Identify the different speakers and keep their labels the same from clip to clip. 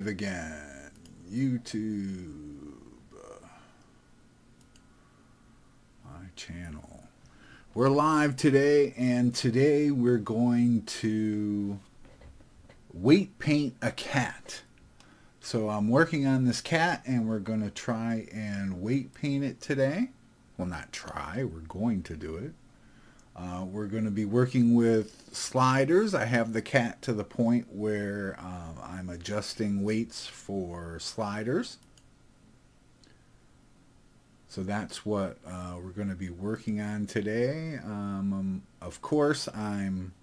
Speaker 1: Again, YouTube, my channel. We're live today, and today we're going to weight paint a cat. So I'm working on this cat, and we're going to try and weight paint it today. Well, not try, we're going to do it. We're going to be working with sliders. I have the cat to the point where I'm adjusting weights for sliders. So that's what we're going to be working on today. Of course, I'm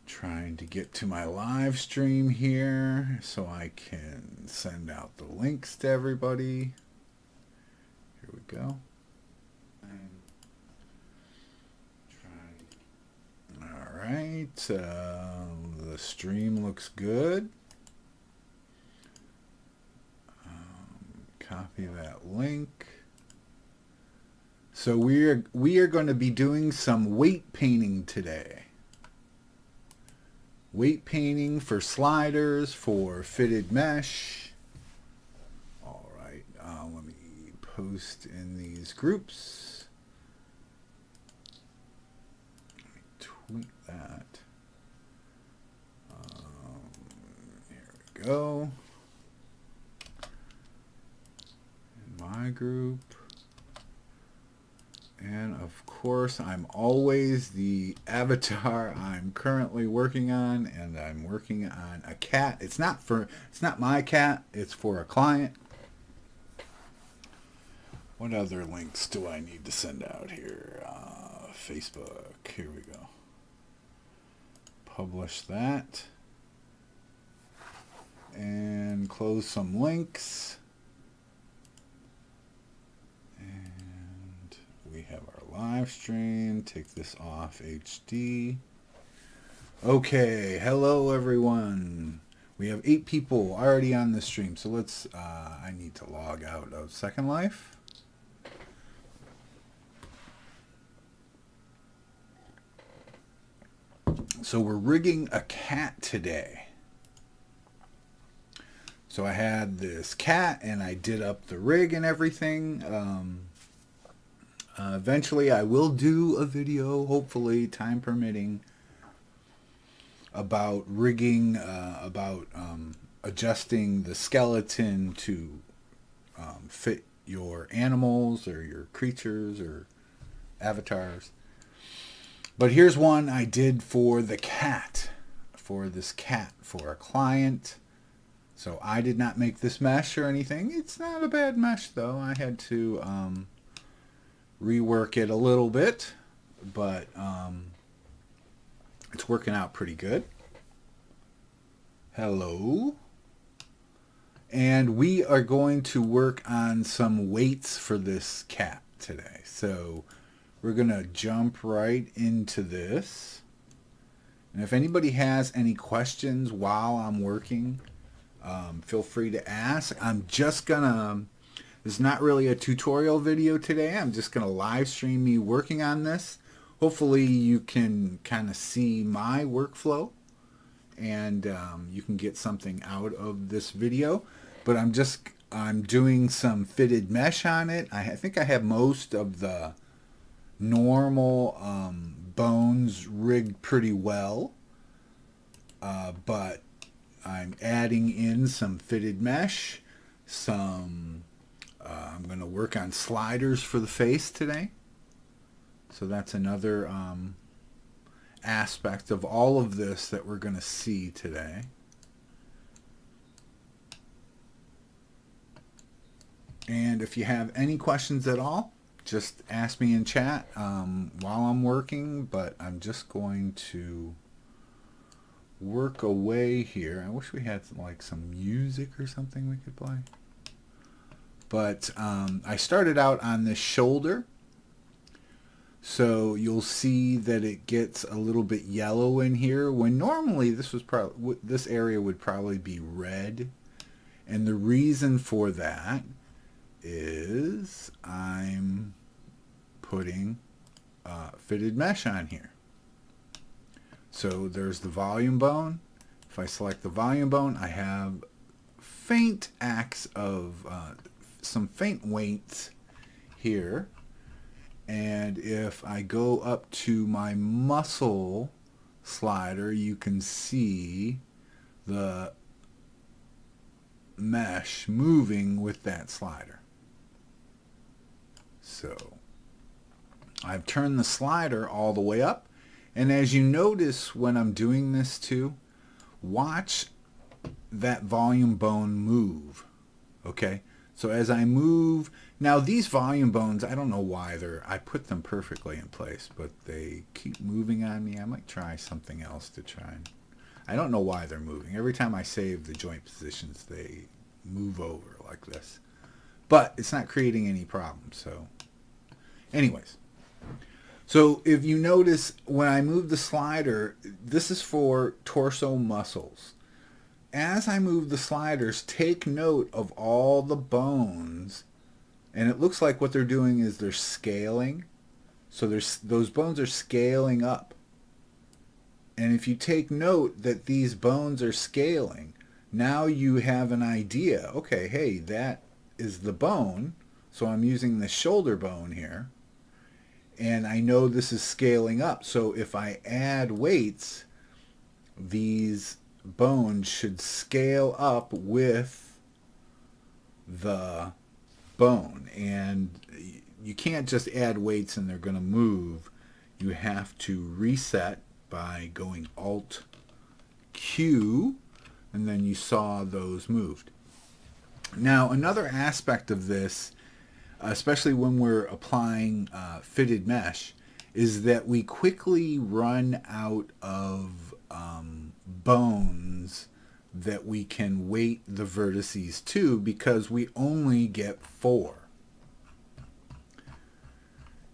Speaker 1: trying to get to my live stream here so I can send out the links to everybody. Here we go. Alright, the stream looks good. Copy that link. So we are going to be doing some weight painting today. Weight painting for sliders, for fitted mesh. Alright, let me post in these groups. Tweet that. Here we go. In my group. And of course, I'm always the avatar I'm currently working on, and I'm working on a cat. It's not my cat, it's for a client. What other links do I need to send out here? Facebook. Here we go. Publish that and close some links, and we have our live stream. Take this off HD. Okay, hello everyone. We have 8 people already on the stream, so let's I need to log out of Second Life. So we're rigging a cat today. So I had this cat and I did up the rig and everything. Eventually I will do a video, hopefully time permitting, about rigging, adjusting the skeleton to fit your animals or your creatures or avatars. But here's one I did for the cat, for this cat, for a client. So I did not make this mesh or anything. It's not a bad mesh though. I had to rework it a little bit, but it's working out pretty good. Hello. And we are going to work on some weights for this cat today. So we're going to jump right into this. And if anybody has any questions while I'm working, feel free to ask. I'm just going to, this is not really a tutorial video today. I'm just going to live stream me working on this. Hopefully you can kind of see my workflow and you can get something out of this video. But I'm doing some fitted mesh on it. I think I have most of the normal bones rigged pretty well, but I'm adding in some fitted mesh, I'm going to work on sliders for the face today. So that's another aspect of all of this that we're going to see today. And if you have any questions at all, just ask me in chat while I'm working, but I'm just going to work away here. I wish we had like some music or something we could play. But I started out on this shoulder, so you'll see that it gets a little bit yellow in here when normally this area would probably be red, and the reason for that is I'm putting fitted mesh on here. So there's the volume bone, If I select the volume bone, I have faint acts of some faint weights here. And if I go up to my muscle slider, you can see the mesh moving with that slider. So I've turned the slider all the way up, and as you notice when I'm doing this too, watch that volume bone move. Okay, so as I move, now these volume bones, I don't know why I put them perfectly in place, but they keep moving on me. I might try something else to try and, I don't know why they're moving. Every time I save the joint positions, they move over like this. But it's not creating any problems. So anyways, so if you notice when I move the slider, this is for torso muscles. As I move the sliders, take note of all the bones, and it looks like what they're doing is they're scaling. So those bones are scaling up. And if you take note that these bones are scaling, now you have an idea. Okay, hey, that is the bone. So I'm using the shoulder bone here. And I know this is scaling up. So if I add weights, these bones should scale up with the bone. And you can't just add weights and they're going to move. You have to reset by going Alt Q, and then you saw those moved. Now another aspect of this, especially when we're applying fitted mesh, is that we quickly run out of bones that we can weight the vertices to, because we only get 4.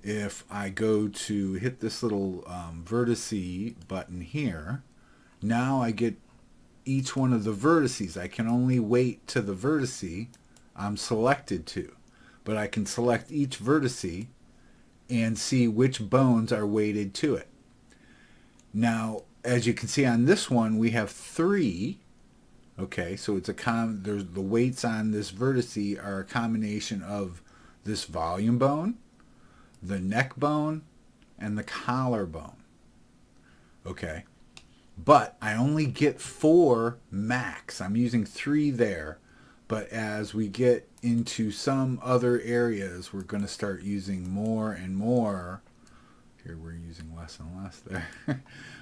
Speaker 1: If I go to hit this little vertice button here, now I get each one of the vertices. I can only weight to the vertice I'm selected to, but I can select each vertice and see which bones are weighted to it. Now, as you can see on this one, we have 3. Okay, so it's there's the weights on this vertice are a combination of this volume bone, the neck bone, and the collar bone. Okay, but I only get 4 max. I'm using 3 there, but as we get into some other areas, we're going to start using more and more. Here we're using less and less there.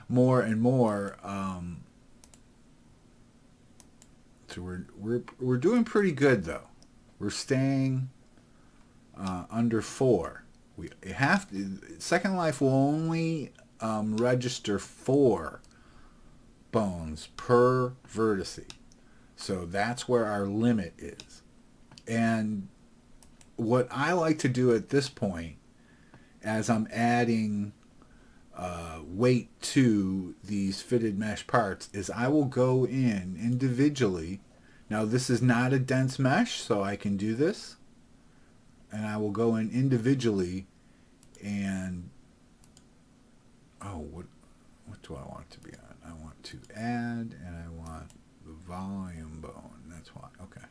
Speaker 1: More and more. So we're doing pretty good though. We're staying under 4. We have to, Second Life will only register 4 bones per vertice. So that's where our limit is. And what I like to do at this point, as I'm adding weight to these fitted mesh parts, is I will go in individually. Now this is not a dense mesh, so I can do this. And I will go in individually and, what do I want it to be on? I want to add, and I want the volume bone. That's why. Okay.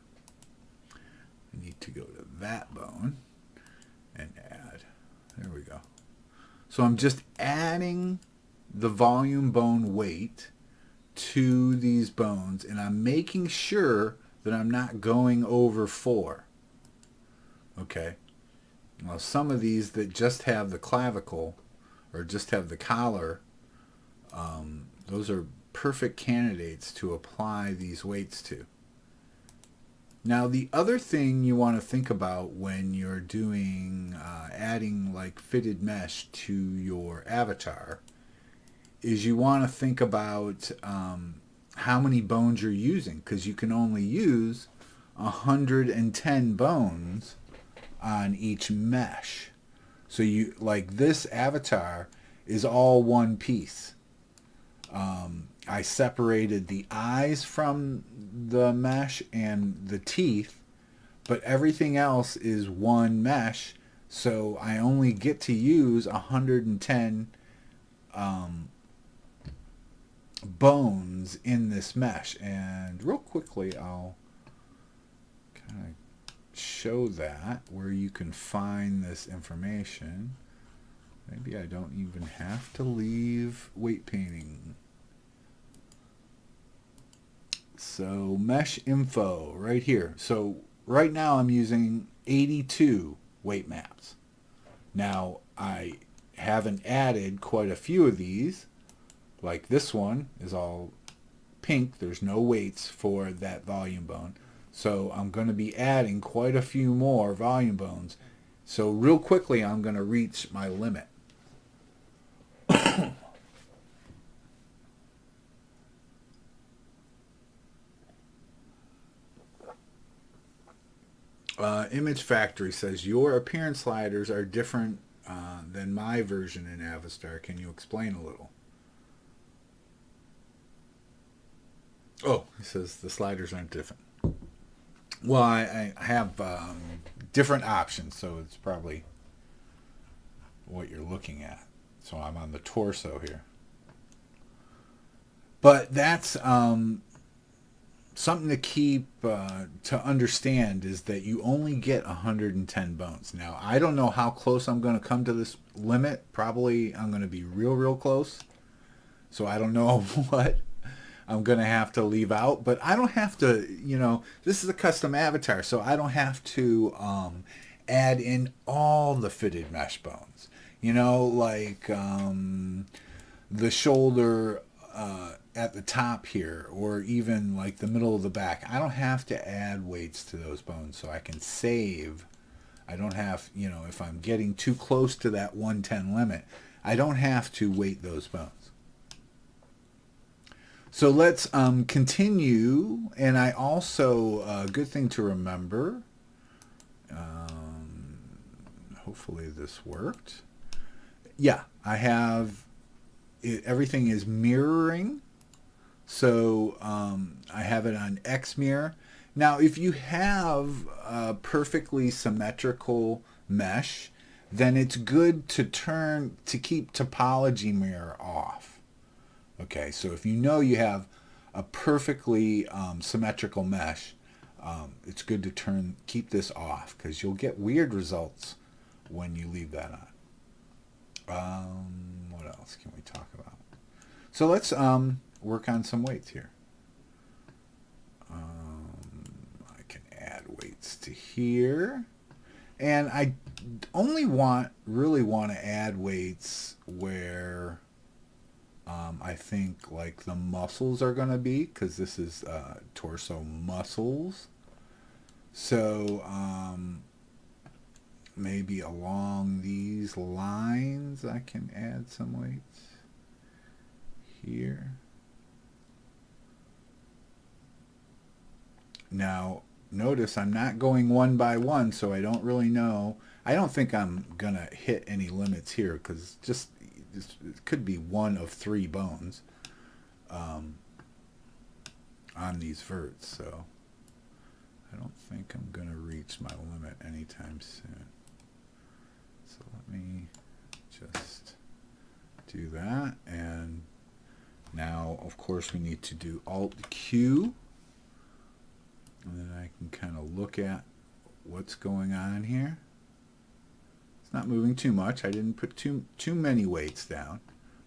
Speaker 1: I need to go to that bone and add. There we go. So I'm just adding the volume bone weight to these bones, and I'm making sure that I'm not going over 4. Okay. Now some of these that just have the clavicle or just have the collar, those are perfect candidates to apply these weights to. Now the other thing you want to think about when you're doing adding like fitted mesh to your avatar is you want to think about how many bones you're using, because you can only use 110 bones on each mesh. So you, like this avatar is all one piece. I separated the eyes from the mesh and the teeth, but everything else is one mesh, so I only get to use 110 bones in this mesh. And real quickly, I'll kind of show that where you can find this information. Maybe I don't even have to leave weight painting. So mesh info right here. So right now I'm using 82 weight maps. Now I haven't added quite a few of these. Like this one is all pink. There's no weights for that volume bone. So I'm going to be adding quite a few more volume bones. So real quickly I'm going to reach my limit. Image Factory says your appearance sliders are different than my version in Avastar. Can you explain a little? Oh, he says the sliders aren't different. Well, I have different options, so it's probably what you're looking at. So I'm on the torso here. But that's something to keep to understand is that you only get 110 bones. Now, I don't know how close I'm going to come to this limit. Probably I'm going to be real close. So I don't know what I'm going to have to leave out. But I don't have to, this is a custom avatar, so I don't have to add in all the fitted mesh bones. Like the shoulder at the top here, or even like the middle of the back. I don't have to add weights to those bones, so I can save. I don't have, if I'm getting too close to that 110 limit, I don't have to weight those bones. So let's continue, and I also, good thing to remember, hopefully this worked. Yeah, I have, everything is mirroring. So I have it on X mirror. Now, if you have a perfectly symmetrical mesh, then it's good to keep topology mirror off. Okay, so if you have a perfectly symmetrical mesh, it's good to keep this off because you'll get weird results when you leave that on. What else can we talk about? So let's work on some weights here. I can add weights to here. And I only really want to add weights where I think like the muscles are going to be, because this is torso muscles. So maybe along these lines I can add some weights here. Now, notice I'm not going one by one, so I don't really know. I don't think I'm going to hit any limits here, because it could be one of 3 bones on these verts, so I don't think I'm going to reach my limit anytime soon. So let me just do that, and now, of course, we need to do Alt-Q. And then I can kind of look at what's going on here. It's not moving too much. I didn't put too many weights down.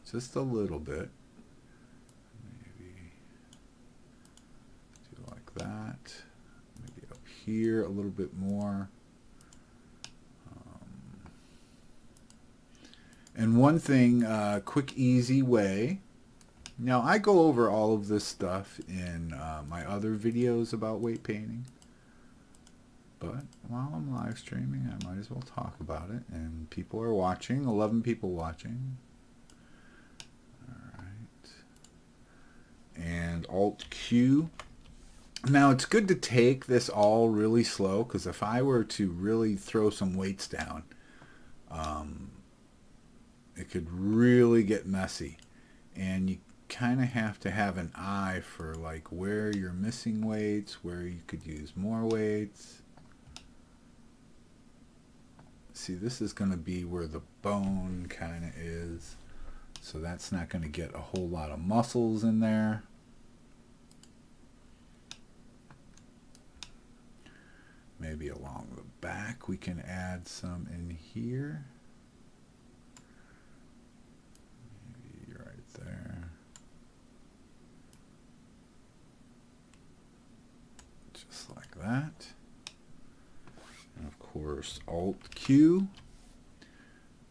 Speaker 1: Just a little bit. Maybe do like that. Maybe up here a little bit more. And one thing, quick, easy way. Now, I go over all of this stuff in my other videos about weight painting. But while I'm live streaming, I might as well talk about it. And people are watching, 11 people watching. Alright. And Alt-Q. Now, it's good to take this all really slow, because if I were to really throw some weights down, it could really get messy. And you kind of have to have an eye for like where you're missing weights, where you could use more weights. See, this is going to be where the bone kind of is. So that's not going to get a whole lot of muscles in there. Maybe along the back we can add some in here. Maybe right there. Just like that. And of course, Alt-Q.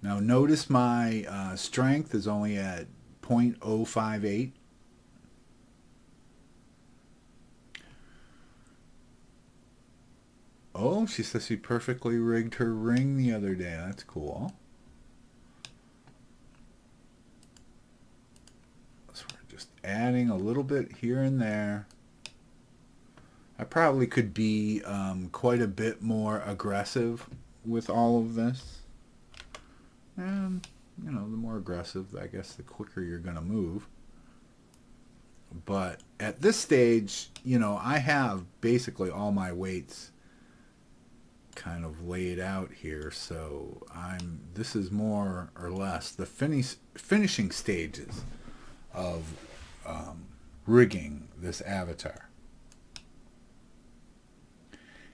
Speaker 1: Now notice my strength is only at 0.058. Oh, she says she perfectly rigged her ring the other day. That's cool. So we're just adding a little bit here and there. I probably could be quite a bit more aggressive with all of this. And, you know, the more aggressive, I guess, the quicker you're going to move. But at this stage, you know, I have basically all my weights kind of laid out here. So this is more or less the finishing stages of rigging this avatar.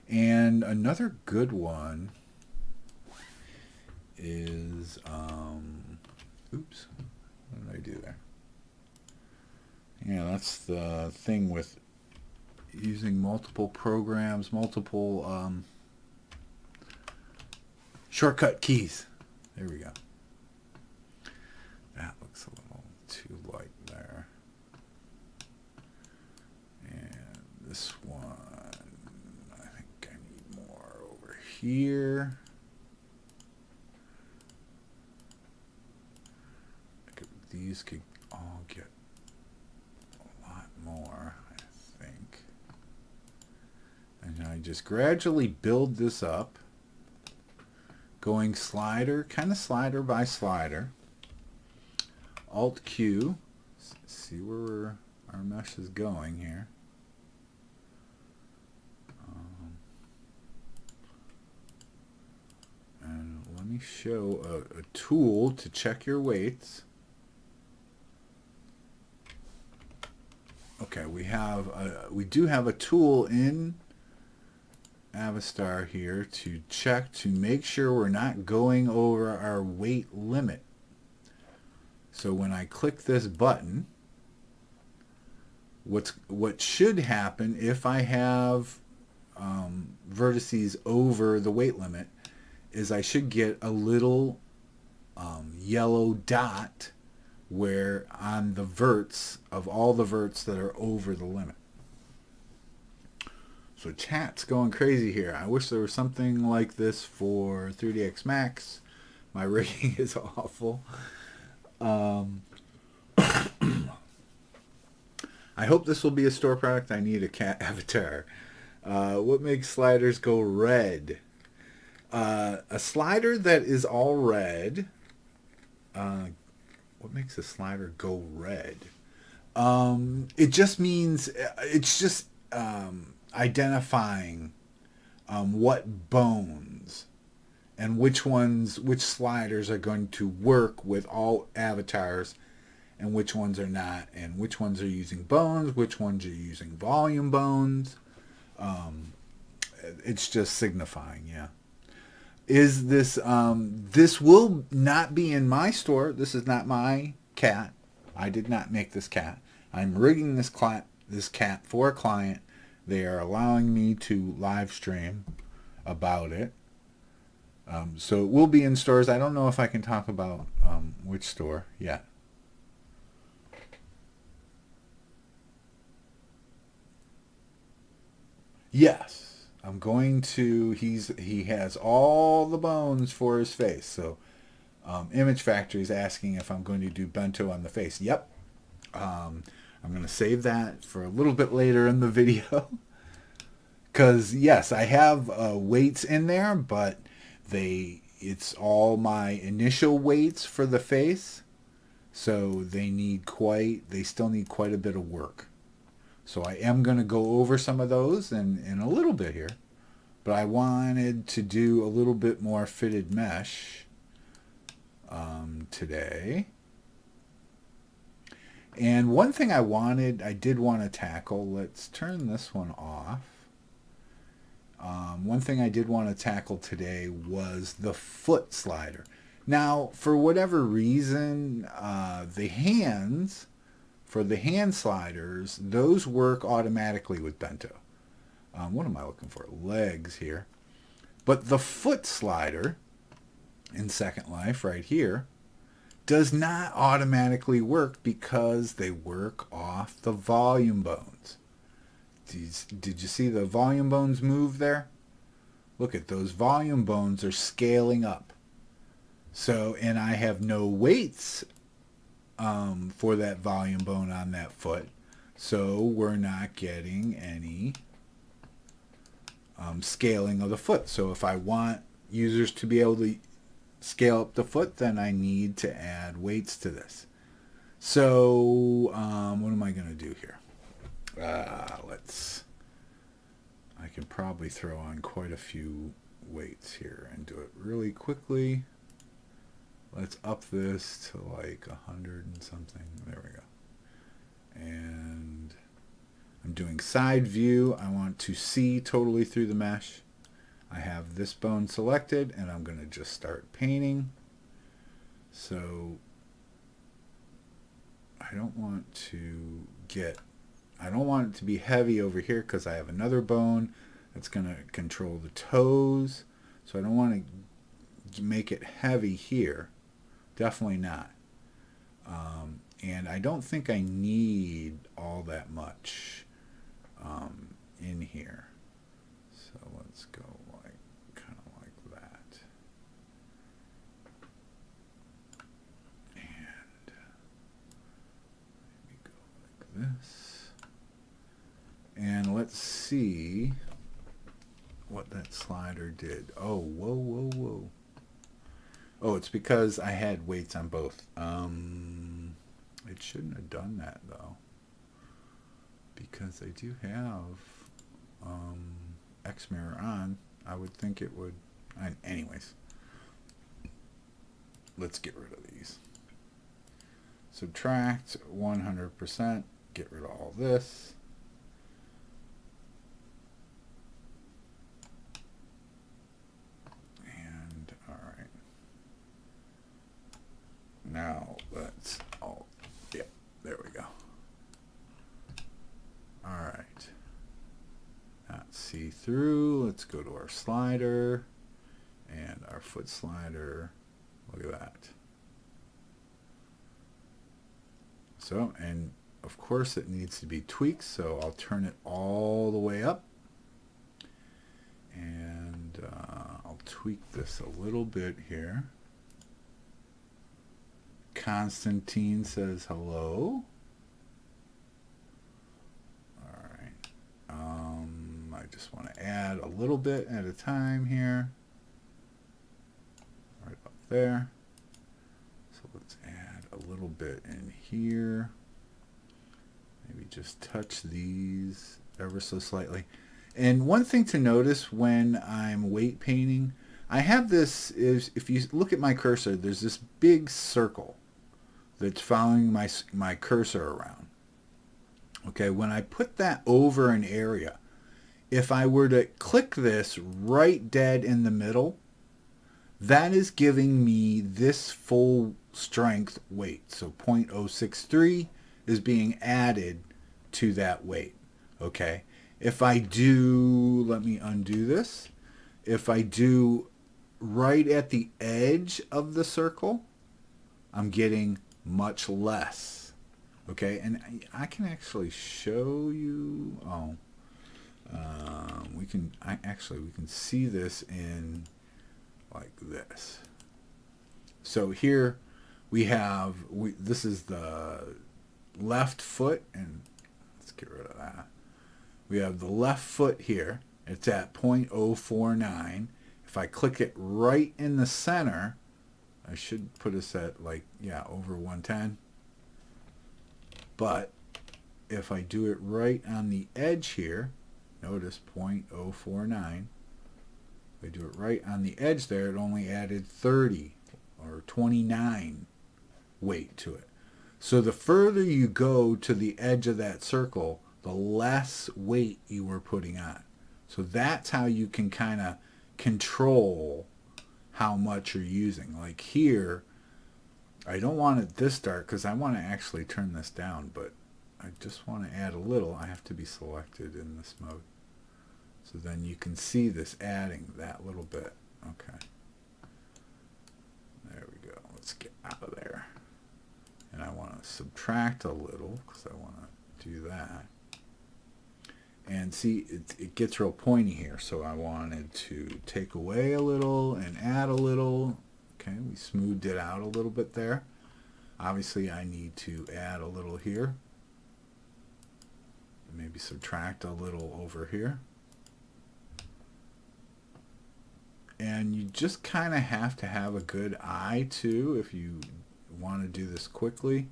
Speaker 1: And another good one is, oops, what did I do there? Yeah, that's the thing with using multiple programs, multiple shortcut keys. There we go. That looks a little too light there. And this one, I think I need more over here. These could all get a lot more, I think. And I just gradually build this up, going slider, kind of slider by slider. Alt-Q, see where our mesh is going here. And let me show a tool to check your weights. Okay, we do have a tool in Avastar here to check to make sure we're not going over our weight limit. So when I click this button, what should happen if I have vertices over the weight limit is I should get a little yellow dot where on the verts of all the verts that are over the limit. So chat's going crazy here. I wish there was something like this for 3DX Max. My rigging is awful. I hope this will be a store product. I need a cat avatar. What makes sliders go red? A slider that is all red. What makes a slider go red? It just means it's just identifying what bones and which sliders are going to work with all avatars and which ones are not, and which ones are using bones, which ones are using volume bones. It's just signifying, yeah. Is this this will not be in my store. This is not my cat. I did not make this cat. I'm rigging this cat for a client. They are allowing me to live stream about it. So it will be in stores. I don't know if I can talk about which store yet. Yes. I'm going to, he has all the bones for his face. So Image Factory is asking if I'm going to do bento on the face. Yep. I'm going to save that for a little bit later in the video. Because, yes, I have weights in there, but it's all my initial weights for the face. So they still need quite a bit of work. So I am going to go over some of those in a little bit here. But I wanted to do a little bit more fitted mesh today. And one thing I did want to tackle, let's turn this one off. One thing I did want to tackle today was the foot slider. Now, for whatever reason, the hands, for the hand sliders, those work automatically with Bento. What am I looking for? Legs here. But the foot slider in Second Life right here does not automatically work because they work off the volume bones. Did you see the volume bones move there? Look at those volume bones are scaling up. So, and I have no weights for that volume bone on that foot. So we're not getting any scaling of the foot. So if I want users to be able to scale up the foot, then I need to add weights to this. So what am I going to do here? I can probably throw on quite a few weights here and do it really quickly. Let's up this to like 100 and something. There we go. And I'm doing side view. I want to see totally through the mesh. I have this bone selected and I'm going to just start painting. So I don't want it to be heavy over here because I have another bone that's going to control the toes. So I don't want to make it heavy here. Definitely not. And I don't think I need all that much in here. So let's go kind of like that. And maybe go like this. And let's see what that slider did. Oh, whoa, whoa, whoa. Oh, it's because I had weights on both. It shouldn't have done that, though. Because I do have X mirror on. I would think it would. Anyways. Let's get rid of these. Subtract 100%. Get rid of all this. And, alright. Now, let's... Oh, yeah, there we go. Alright. Not see through. Let's go to our slider. And our foot slider. Look at that. So, and of course it needs to be tweaked, so I'll turn it all the way up. And I'll tweak this a little bit here. Constantine says hello. Alright. I just want to add a little bit at a time here. Right up there. So let's add a little bit in here. Maybe just touch these ever so slightly. And one thing to notice when I'm weight painting, I have this, if you look at my cursor, there's this big circle that's following my cursor around. Okay, when I put that over an area, if I were to click this right dead in the middle, that is giving me this full strength weight. So 0.063 is being added to that weight. Okay, if I do, let me undo this. If I do right at the edge of the circle, I'm getting much less. Okay, and I can actually show you. Oh, we can see this in like this. So here we have this is the left foot, and let's get rid of that. We have the left foot here. It's at 0.049. If I click it right in the center, I should put us at like, yeah, over 110. But if I do it right on the edge here, notice 0.049. If I do it right on the edge there, it only added 30 or 29 weight to it. So the further you go to the edge of that circle, the less weight you were putting on. So that's how you can kind of control how much you're using. Like here, I don't want it this dark because I want to actually turn this down, but I just want to add a little. I have to be selected in this mode. So then you can see this adding that little bit. Okay. There we go. Let's get out of there. And I want to subtract a little because I want to do that. And see, it gets real pointy here. So I wanted to take away a little and add a little. Okay, we smoothed it out a little bit there. Obviously, I need to add a little here. Maybe subtract a little over here. And you just kind of have to have a good eye too if you want to do this quickly.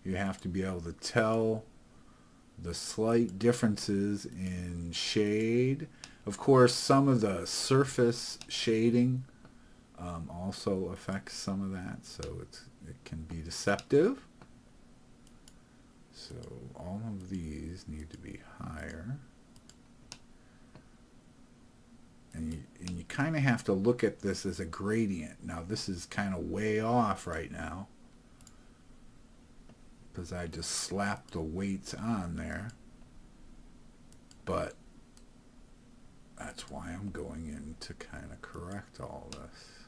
Speaker 1: You have to be able to tell the slight differences in shade. Of course, some of the surface shading also affects some of that, so it can be deceptive. So all of these need to be higher. And you kind of have to look at this as a gradient. Now this is kind of way off right now because I just slapped the weights on there. But that's why I'm going in to kind of correct all this.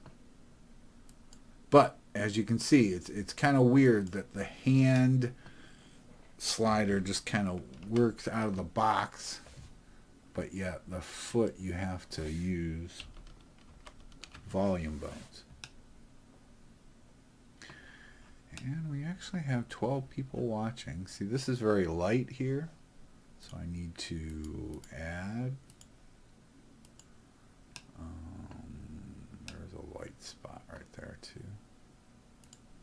Speaker 1: But as you can see, it's kind of weird that the hand slider just kind of works out of the box, but yet the foot you have to use volume bones. And we actually have 12 people watching. See, this is very light here, so I need to add. There's a light spot right there too.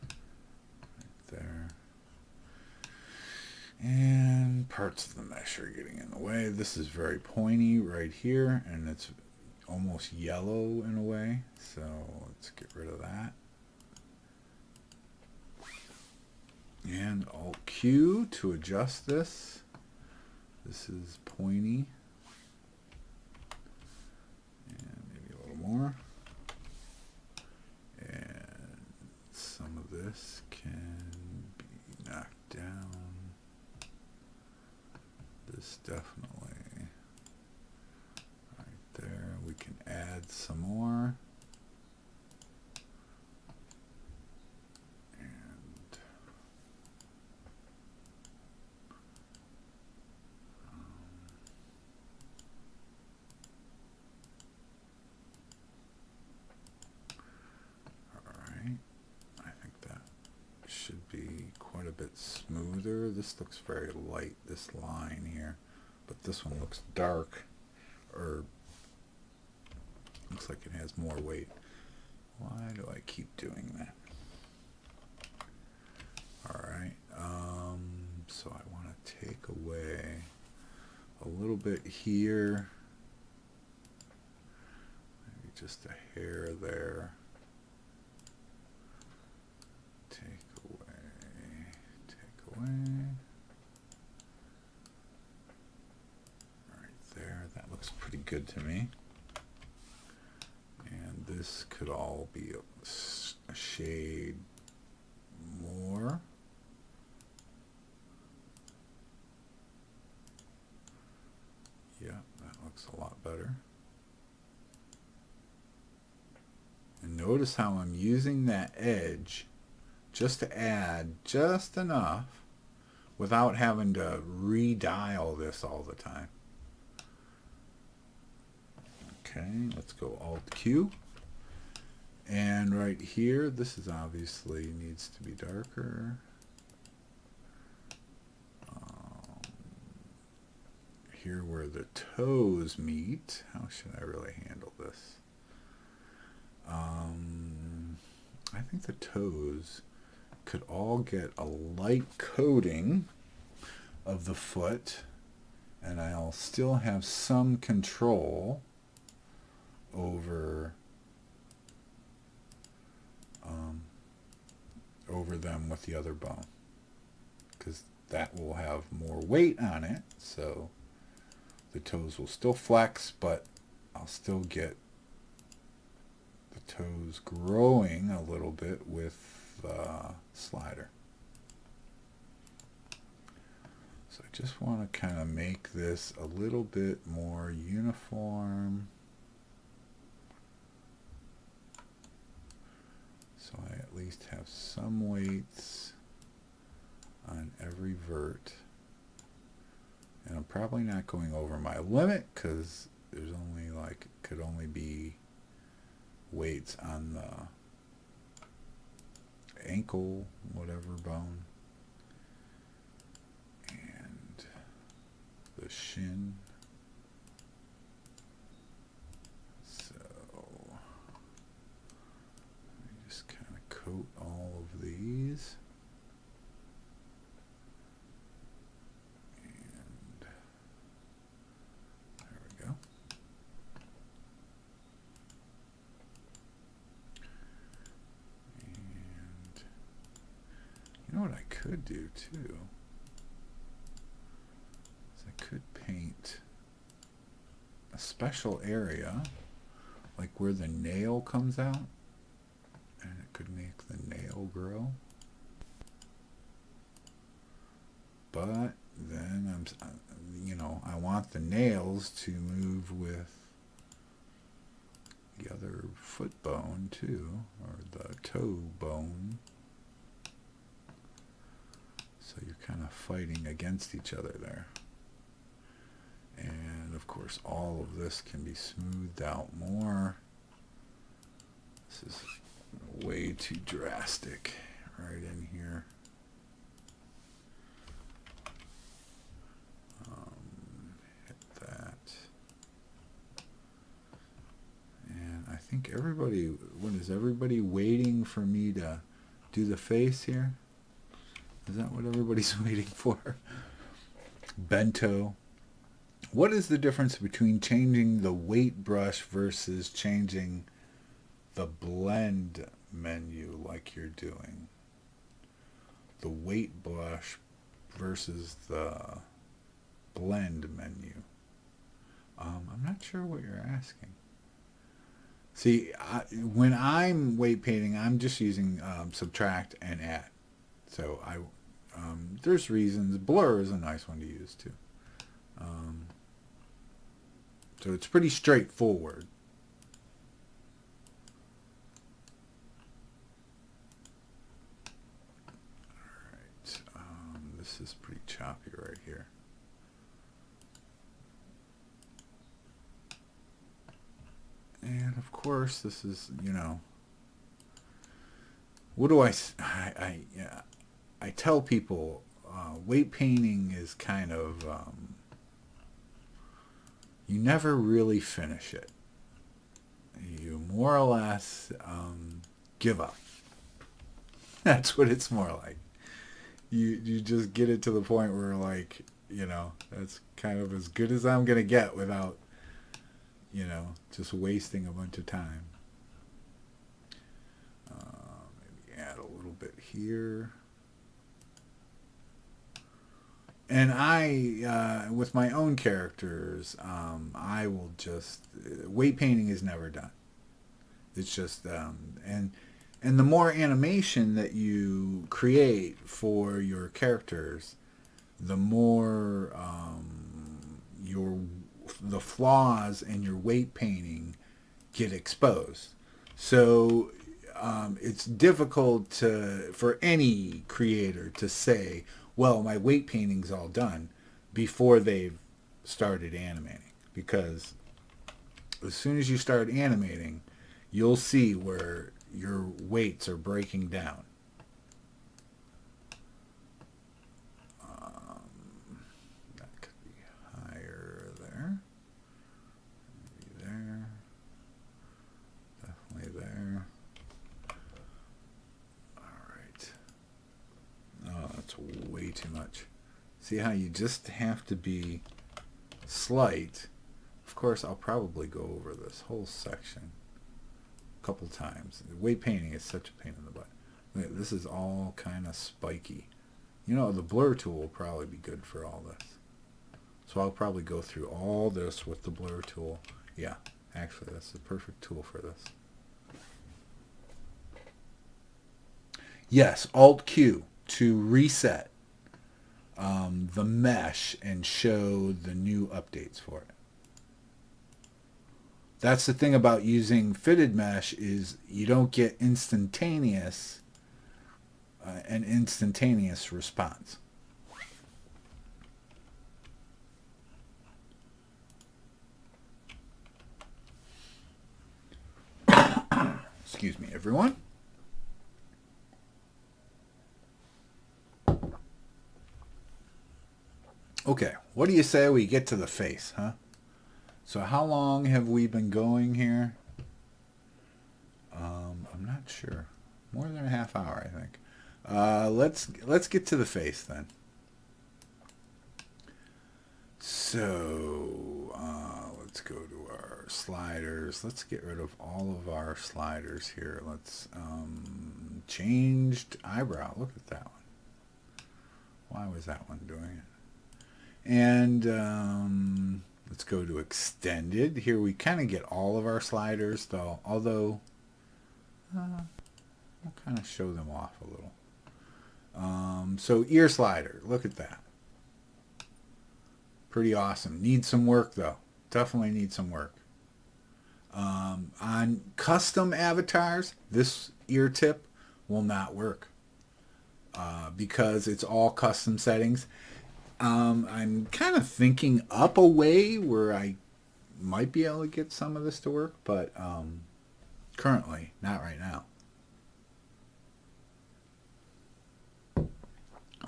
Speaker 1: Right there. And parts of the mesh are getting in the way. This is very pointy right here, and it's almost yellow in a way. So let's get rid of that. And Alt-Q to adjust this. This is pointy. And maybe a little more. And some of this can be knocked down. This definitely right there. We can add some more. And all right. I think that should be quite a bit smoother. This looks very light, this line here, but this one looks dark, or looks like it has more weight. Why do I keep doing that? Alright, so I want to take away a little bit here, maybe just a hair there. Right there, that looks pretty good to me. And this could all be a shade more. Yeah, that looks a lot better. And notice how I'm using that edge just to add just enough without having to redial this all the time. Okay, let's go Alt-Q. And right here, this is obviously needs to be darker. Here where the toes meet, how should I really handle this? I think the toes could all get a light coating of the foot, and I'll still have some control over over them with the other bone. because that will have more weight on it. So the toes will still flex, but I'll still get the toes growing a little bit with the slider. So I just want to kind of make this a little bit more uniform. So I at least have some weights on every vert. And I'm probably not going over my limit because there's only like, could only be weights on the ankle, whatever bone, and the shin. So let me just kind of coat all of these. You know what I could do too? Is I could paint a special area, like where the nail comes out, and it could make the nail grow. But then I want the nails to move with the other foot bone too, or the toe bone. So you're kind of fighting against each other there. And of course all of this can be smoothed out more. This is way too drastic right in here. Hit that. And I think what is everybody waiting for me to do the face here? Is that what everybody's waiting for? Bento. What is the difference between changing the weight brush versus changing the blend menu like you're doing? The weight brush versus the blend menu. I'm not sure what you're asking. See, when I'm weight painting, I'm just using subtract and add. So there's reasons. Blur is a nice one to use too. So it's pretty straightforward. All right. This is pretty choppy right here. And of course, this is, what do I tell people, weight painting is kind of, you never really finish it. You more or less give up. That's what it's more like. You just get it to the point where, like, that's kind of as good as I'm going to get without, just wasting a bunch of time. Maybe add a little bit here. And I, with my own characters, I will just, weight painting is never done. It's just, and the more animation that you create for your characters, the more the flaws in your weight painting get exposed. So it's difficult for any creator to say, well, my weight painting's all done before they've started animating. Because as soon as you start animating, you'll see where your weights are breaking down. That could be higher there. Maybe there. Definitely there. Alright. Oh, that's way too much. See how you just have to be slight. Of course, I'll probably go over this whole section a couple times. Weight painting is such a pain in the butt. This is all kind of spiky. You know, the blur tool will probably be good for all this. So I'll probably go through all this with the blur tool. Yeah, actually, that's the perfect tool for this. Yes, Alt-Q to reset the mesh and show the new updates for it. That's the thing about using fitted mesh is you don't get instantaneous an instantaneous response. Excuse me, everyone. Okay, what do you say we get to the face, huh? So how long have we been going here? I'm not sure. More than a half hour, I think. Let's get to the face then. So let's go to our sliders. Let's get rid of all of our sliders here. Let's changed eyebrow. Look at that one. Why was that one doing it? And let's go to extended. Here we kind of get all of our sliders though, although we'll kind of show them off a little. So ear slider, look at that. Pretty awesome. Needs some work though. Definitely needs some work. On custom avatars, this ear tip will not work because it's all custom settings. I'm kind of thinking up a way where I might be able to get some of this to work, but currently, not right now.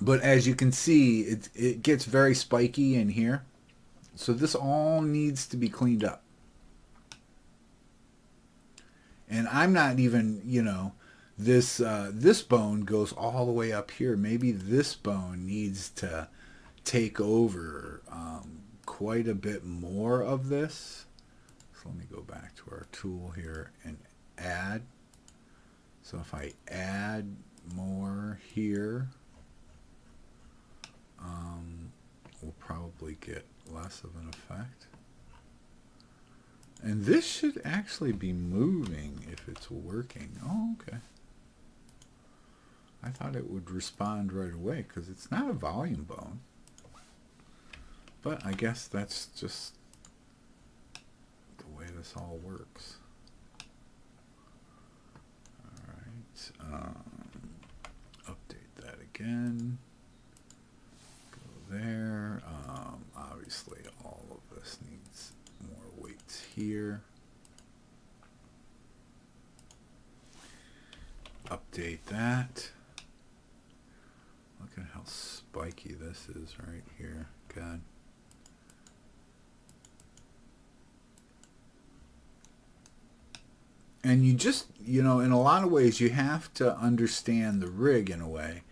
Speaker 1: But as you can see, it gets very spiky in here. So this all needs to be cleaned up. And I'm not even, you know, this bone goes all the way up here. Maybe this bone needs to take over quite a bit more of this. So let me go back to our tool here and add. So if I add more here, we'll probably get less of an effect. And this should actually be moving if it's working. Oh, okay. I thought it would respond right away because it's not a volume bone. But I guess that's just the way this all works. Alright. Update that again. Go there. Obviously all of this needs more weights here. Update that. Look at how spiky this is right here. God. And you just, you know, in a lot of ways you have to understand the rig in a way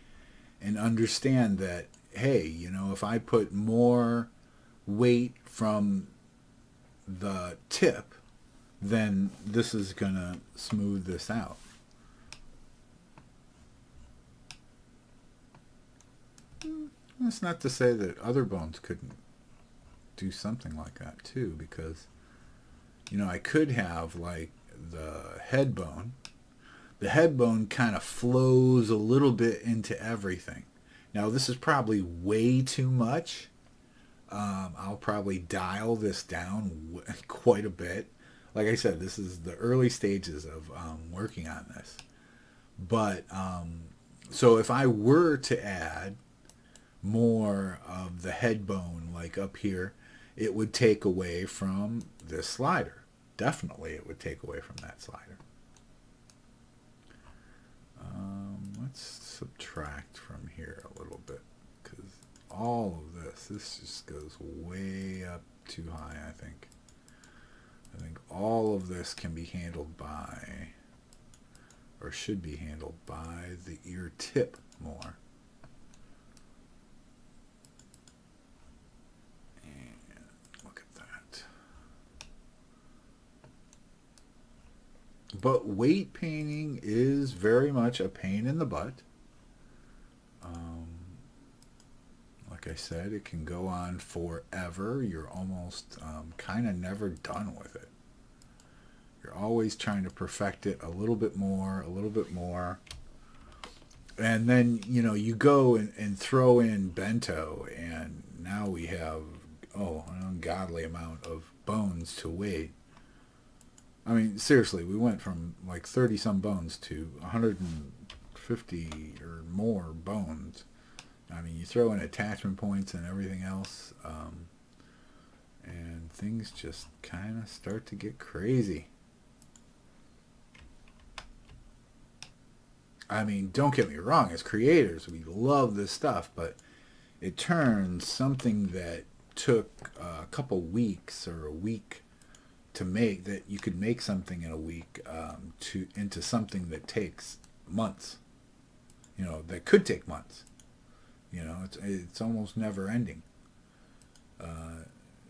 Speaker 1: and understand that, hey, you know, if I put more weight from the tip, then this is going to smooth this out. That's not to say that other bones couldn't do something like that too, because, you know, I could have like the head bone. The head bone kind of flows a little bit into everything. Now this is probably way too much. I'll probably dial this down quite a bit. Like I said, this is the early stages of working on this. But so if I were to add more of the head bone like up here, it would take away from this slider. Definitely it would take away from that slider. Let's subtract from here a little bit, because all of this just goes way up too high, I think. I think all of this can be handled by, or should be handled by, the ear tip more. And look at that. But weight painting is very much a pain in the butt. I said, it can go on forever. You're almost kind of never done with it. You're always trying to perfect it a little bit more, a little bit more. And then, you know, you go and throw in bento, and now we have, an ungodly amount of bones to weight. I mean, seriously, we went from like 30 some bones to 150 or more bones. I mean, you throw in attachment points and everything else, and things just kind of start to get crazy. I mean, don't get me wrong, as creators, we love this stuff, but it turns something that took a couple weeks or a week to make, that you could make something in a week, into something that takes months. You know, that could take months. You know, it's almost never ending.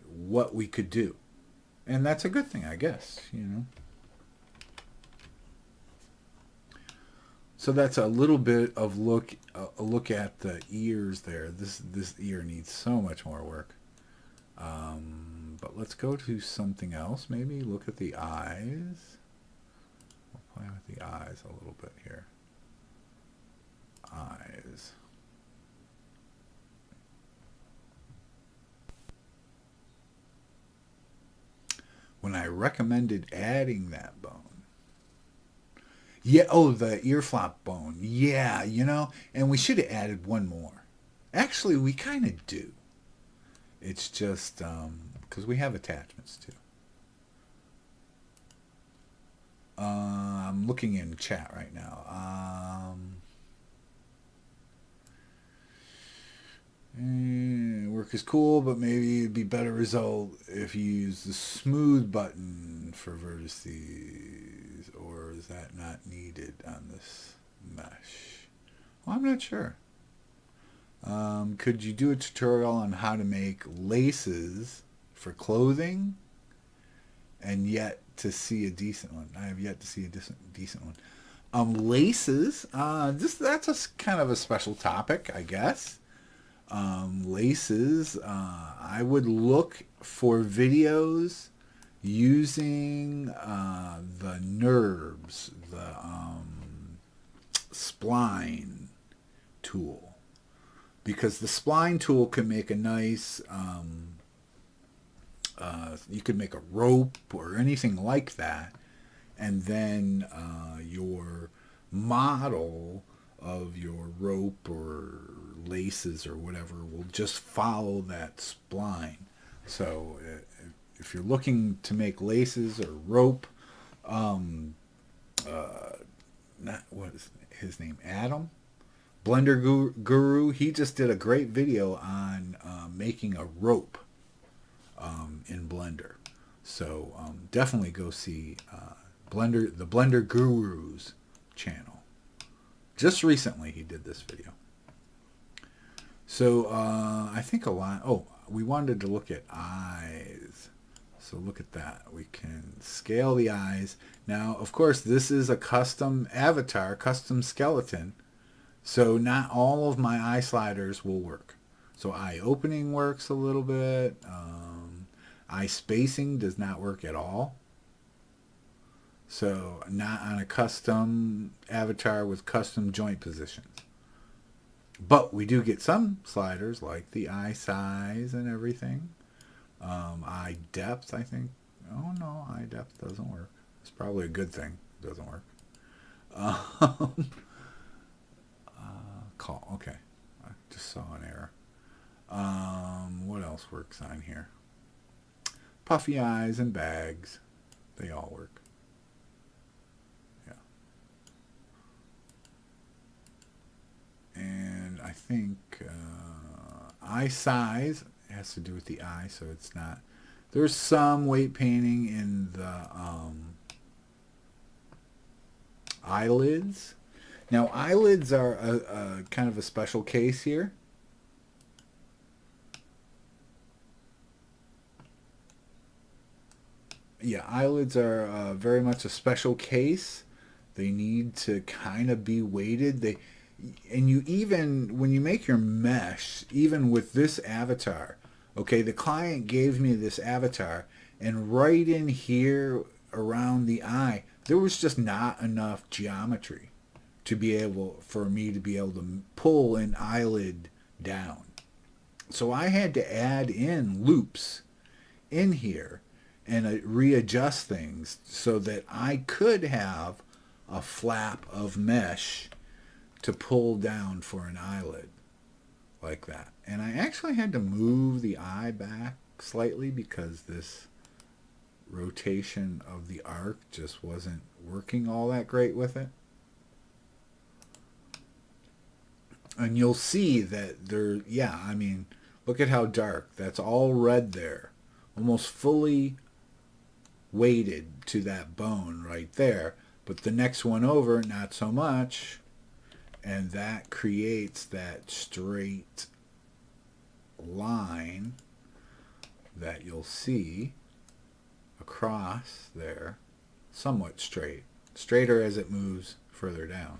Speaker 1: What we could do, and that's a good thing, I guess. You know. So that's a little bit of a look at the ears there. This ear needs so much more work. But let's go to something else. Maybe look at the eyes. We'll play with the eyes a little bit here. Eyes. When I recommended adding that bone. Yeah, the ear flop bone. Yeah, you know, and we should have added one more. Actually, we kind of do. It's just because we have attachments too. I'm looking in chat right now. Work is cool, but maybe it'd be better result if you use the smooth button for vertices, or is that not needed on this mesh? Well, I'm not sure. Could you do a tutorial on how to make laces for clothing and yet to see a decent one? I have yet to see a decent one. Laces, that's a kind of a special topic, I guess. Laces, I would look for videos using the NURBS, the spline tool, because the spline tool can make a nice, you could make a rope or anything like that, and then your model of your rope or laces or whatever will just follow that spline. So if you're looking to make laces or rope, not what is his name, Adam, Blender Guru, he just did a great video on making a rope in Blender. So definitely go see the Blender Guru's channel. Just recently he did this video. So I think a lot. We wanted to look at eyes. So look at that. We can scale the eyes. Now, of course, this is a custom avatar, custom skeleton. So not all of my eye sliders will work. So eye opening works a little bit. Eye spacing does not work at all. So not on a custom avatar with custom joint positions. But we do get some sliders like the eye size and everything. Eye depth, I think. Oh no, eye depth doesn't work. It's probably a good thing. It doesn't work. Call. Okay. I just saw an error. What else works on here? Puffy eyes and bags. They all work. And I think eye size has to do with the eye, so it's not. There's some weight painting in the eyelids. Now, eyelids are a kind of a special case here. Yeah, eyelids are very much a special case. They need to kind of be weighted. And you even, when you make your mesh, even with this avatar, okay, the client gave me this avatar, and right in here around the eye, there was just not enough geometry to be able, for me to be able to pull an eyelid down. So I had to add in loops in here and readjust things so that I could have a flap of mesh to pull down for an eyelid like that. And I actually had to move the eye back slightly because this rotation of the arc just wasn't working all that great with it. And you'll see that there, yeah, I mean, look at how dark. That's all red there. Almost fully weighted to that bone right there. But the next one over, not so much. And that creates that straight line that you'll see across there. Somewhat straight. Straighter as it moves further down.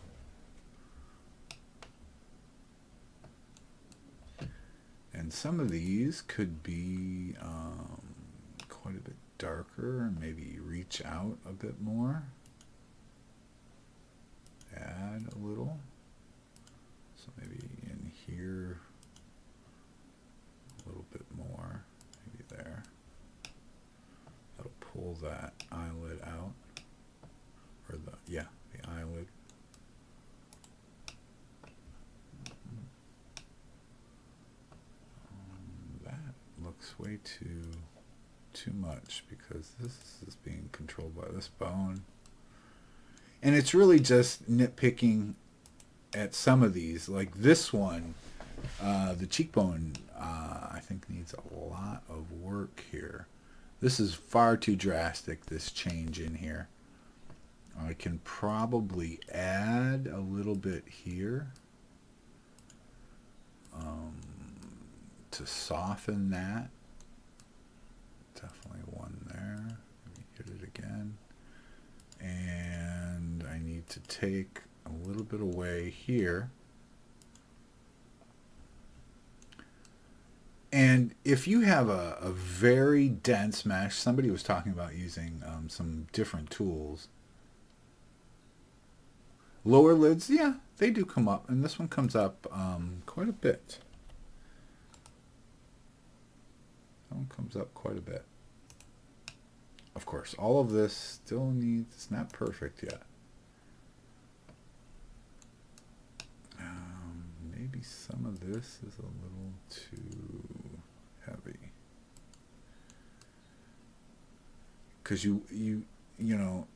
Speaker 1: And some of these could be quite a bit darker, and maybe reach out a bit more. Add a little. So maybe in here a little bit more, maybe there. That'll pull that eyelid out, or the eyelid. That looks way too much because this is being controlled by this bone. And it's really just nitpicking at some of these. Like this one, the cheekbone, I think needs a lot of work here. This is far too drastic, this change in here. I can probably add a little bit here to soften that. Definitely one there. Let me hit it again. And I need to take a little bit away here. And if you have a very dense mesh, somebody was talking about using some different tools. Lower lids, yeah, they do come up, and this one comes up quite a bit. That one comes up quite a bit. Of course, all of this still needs, it's not perfect yet. Maybe some of this is a little too heavy. Because you know,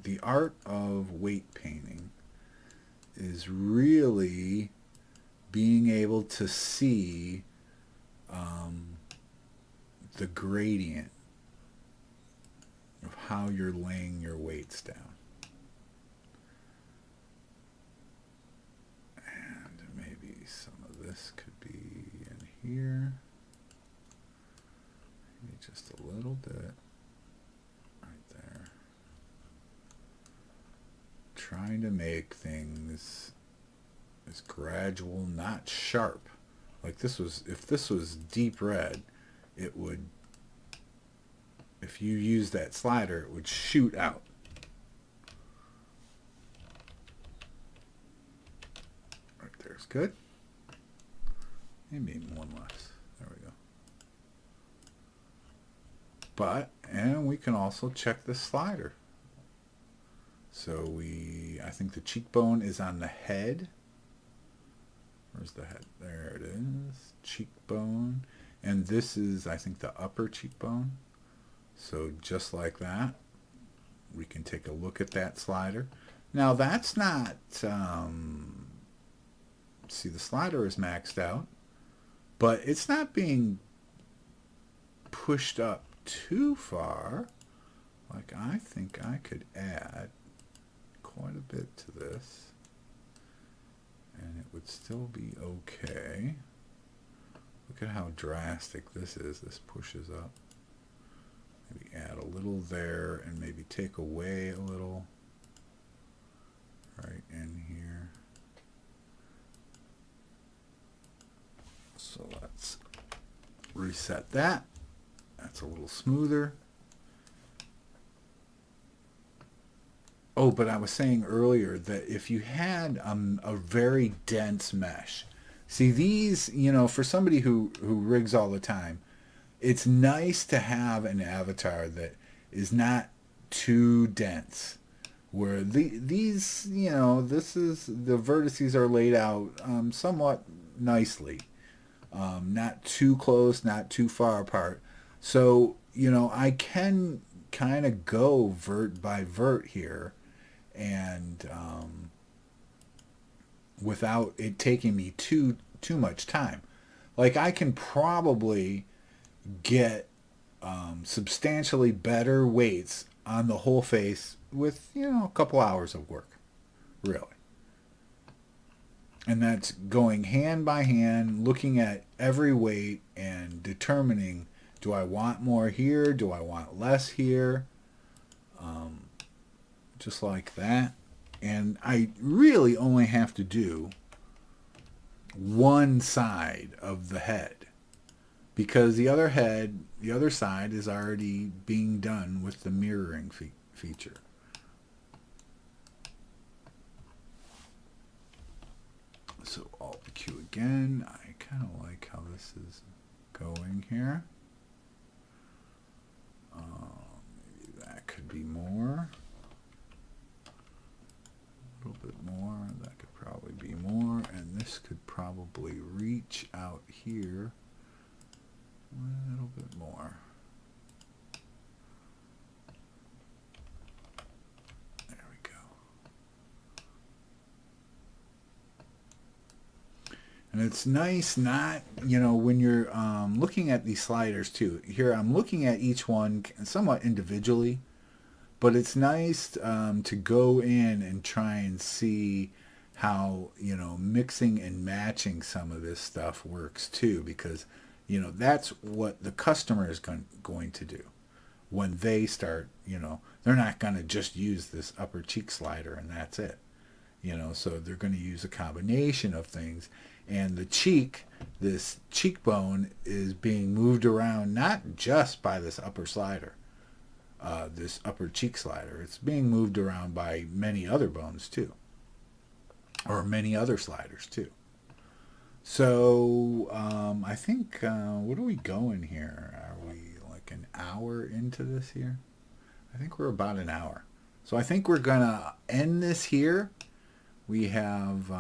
Speaker 1: the art of weight painting is really being able to see the gradient of how you're laying your weights down. And maybe some of this could be in here. Maybe just a little bit right there. Trying to make things as gradual, not sharp. Like this was, if this was deep red, it would, if you use that slider, it would shoot out. Right there's good. Maybe one less. There we go. But, and we can also check the slider. So I think the cheekbone is on the head. Where's the head? There it is. Cheekbone. And this is, I think, the upper cheekbone. So just like that, we can take a look at that slider. Now that's not, see, the slider is maxed out, but it's not being pushed up too far. Like, I think I could add quite a bit to this, and it would still be okay. Look at how drastic this is. This pushes up. Maybe add a little there, and maybe take away a little right in here. So let's reset that. That's a little smoother. Oh, but I was saying earlier that if you had a very dense mesh, see these, you know, for somebody who rigs all the time, it's nice to have an avatar that is not too dense. Where these, you know, this is, the vertices are laid out somewhat nicely. Not too close, not too far apart. So, you know, I can kind of go vert by vert here and without it taking me too much time. Like I can probably get substantially better weights on the whole face with, you know, a couple hours of work, really. And that's going hand by hand, looking at every weight and determining, do I want more here? Do I want less here? Just like that. And I really only have to do one side of the head, because the other side is already being done with the mirroring feature. So Alt Q again. I kind of like how this is going here. Maybe that could be more. A little bit more. That could probably be more. And this could probably reach out here a little bit more. There we go. And it's nice not, you know, when you're looking at these sliders too. Here I'm looking at each one somewhat individually, but it's nice to go in and try and see how, you know, mixing and matching some of this stuff works too, because, you know, that's what the customer is going to do when they start, you know, they're not going to just use this upper cheek slider and that's it. You know, so they're going to use a combination of things. And the cheek, this cheekbone, is being moved around not just by this upper slider, this upper cheek slider. It's being moved around by many other bones too, or many other sliders too. So I think, what are we going here? Are we like an hour into this here? I think we're about an hour. So I think we're going to end this here. We have,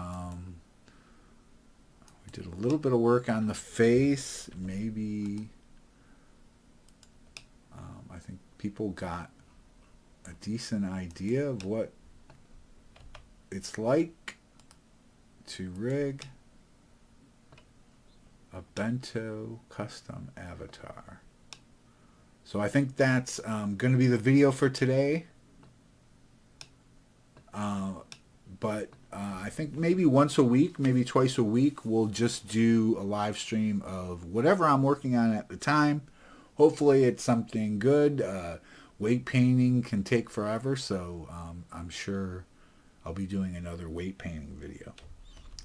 Speaker 1: we did a little bit of work on the face. Maybe, I think people got a decent idea of what it's like to rig a Bento custom avatar. So I think that's going to be the video for today. But I think maybe once a week, maybe twice a week, we'll just do a live stream of whatever I'm working on at the time. Hopefully it's something good. Weight painting can take forever, so I'm sure I'll be doing another weight painting video.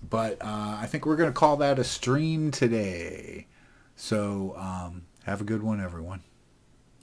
Speaker 1: But I think we're going to call that a stream today. So have a good one, everyone.